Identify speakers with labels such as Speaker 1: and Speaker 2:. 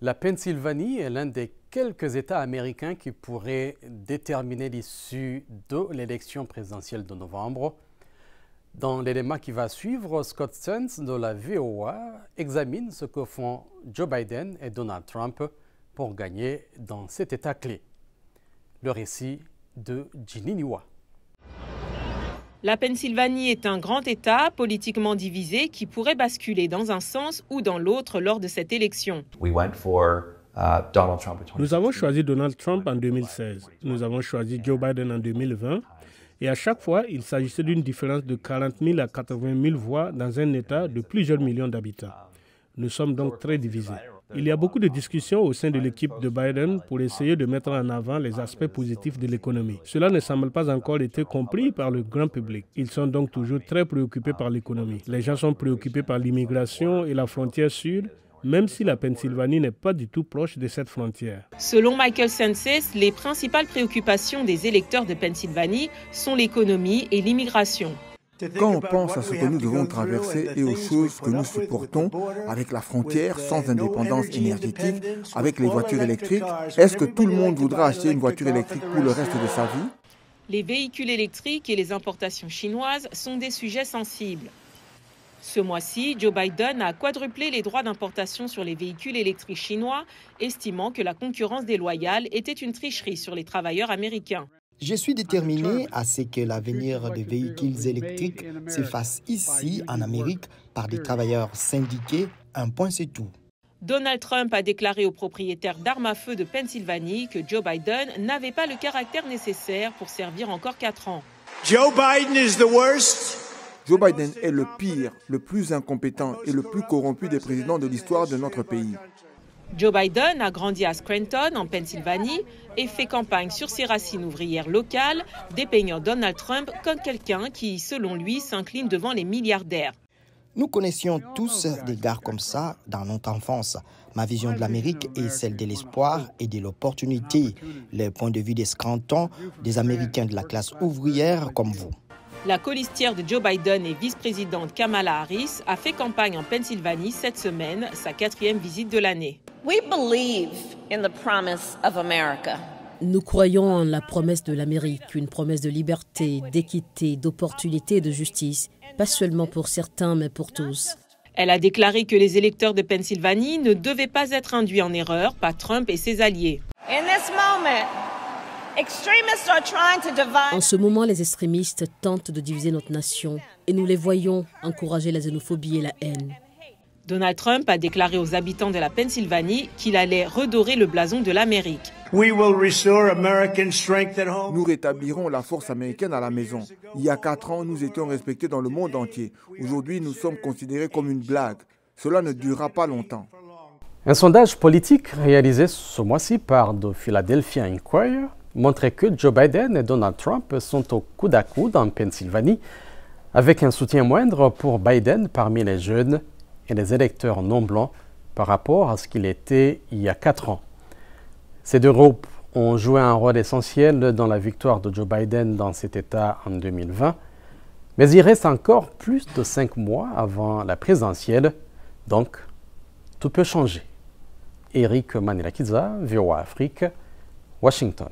Speaker 1: La Pennsylvanie est l'un des quelques États américains qui pourraient déterminer l'issue de l'élection présidentielle de novembre. Dans l'élément qui va suivre, Scott Stearns de la VOA examine ce que font Joe Biden et Donald Trump pour gagner dans cet État clé. Le récit de Ginny Niwa.
Speaker 2: La Pennsylvanie est un grand État politiquement divisé qui pourrait basculer dans un sens ou dans l'autre lors de cette élection.
Speaker 3: Nous avons choisi Donald Trump en 2016. Nous avons choisi Joe Biden en 2020. Et à chaque fois, il s'agissait d'une différence de 40 000 à 80 000 voix dans un État de plusieurs millions d'habitants. Nous sommes donc très divisés. Il y a beaucoup de discussions au sein de l'équipe de Biden pour essayer de mettre en avant les aspects positifs de l'économie. Cela ne semble pas encore été compris par le grand public. Ils sont donc toujours très préoccupés par l'économie. Les gens sont préoccupés par l'immigration et la frontière sud, même si la Pennsylvanie n'est pas du tout proche de cette frontière.
Speaker 2: Selon Michael Census, les principales préoccupations des électeurs de Pennsylvanie sont l'économie et l'immigration.
Speaker 4: Quand on pense à ce que nous devons traverser et aux choses que nous supportons avec la frontière sans indépendance énergétique, avec les voitures électriques, est-ce que tout le monde voudra acheter une voiture électrique pour le reste de sa vie?
Speaker 2: Les véhicules électriques et les importations chinoises sont des sujets sensibles. Ce mois-ci, Joe Biden a quadruplé les droits d'importation sur les véhicules électriques chinois, estimant que la concurrence déloyale était une tricherie sur les travailleurs américains.
Speaker 5: Je suis déterminé à ce que l'avenir des véhicules électriques se fasse ici, en Amérique, par des travailleurs syndiqués. Un point, c'est tout.
Speaker 2: Donald Trump a déclaré aux propriétaires d'armes à feu de Pennsylvanie que Joe Biden n'avait pas le caractère nécessaire pour servir encore 4 ans.
Speaker 6: Joe Biden is the worst.
Speaker 4: Joe Biden est le pire, le plus incompétent et le plus corrompu des présidents de l'histoire de notre pays.
Speaker 2: Joe Biden a grandi à Scranton, en Pennsylvanie, et fait campagne sur ses racines ouvrières locales, dépeignant Donald Trump comme quelqu'un qui, selon lui, s'incline devant les milliardaires.
Speaker 5: Nous connaissions tous des gars comme ça dans notre enfance. Ma vision de l'Amérique est celle de l'espoir et de l'opportunité. Le point de vue des Scranton, des Américains de la classe ouvrière comme vous.
Speaker 2: La colistière de Joe Biden et vice-présidente Kamala Harris a fait campagne en Pennsylvanie cette semaine, sa 4e visite de l'année.
Speaker 7: Nous croyons en la promesse de l'Amérique, une promesse de liberté, d'équité, d'opportunité et de justice, pas seulement pour certains, mais pour tous.
Speaker 2: Elle a déclaré que les électeurs de Pennsylvanie ne devaient pas être induits en erreur par Trump et ses alliés.
Speaker 7: En ce moment, les extrémistes tentent de diviser notre nation et nous les voyons encourager la xénophobie et la haine.
Speaker 2: Donald Trump a déclaré aux habitants de la Pennsylvanie qu'il allait redorer le blason de l'Amérique.
Speaker 4: Nous rétablirons la force américaine à la maison. Il y a 4 ans, nous étions respectés dans le monde entier. Aujourd'hui, nous sommes considérés comme une blague. Cela ne durera pas longtemps.
Speaker 1: Un sondage politique réalisé ce mois-ci par The Philadelphia Inquirer montrait que Joe Biden et Donald Trump sont au coude à coude en Pennsylvanie, avec un soutien moindre pour Biden parmi les jeunes et les électeurs non blancs par rapport à ce qu'il était il y a 4 ans. Ces deux groupes ont joué un rôle essentiel dans la victoire de Joe Biden dans cet État en 2020, mais il reste encore plus de 5 mois avant la présidentielle, donc tout peut changer. Eric Manilakiza, VOA Afrique, Washington.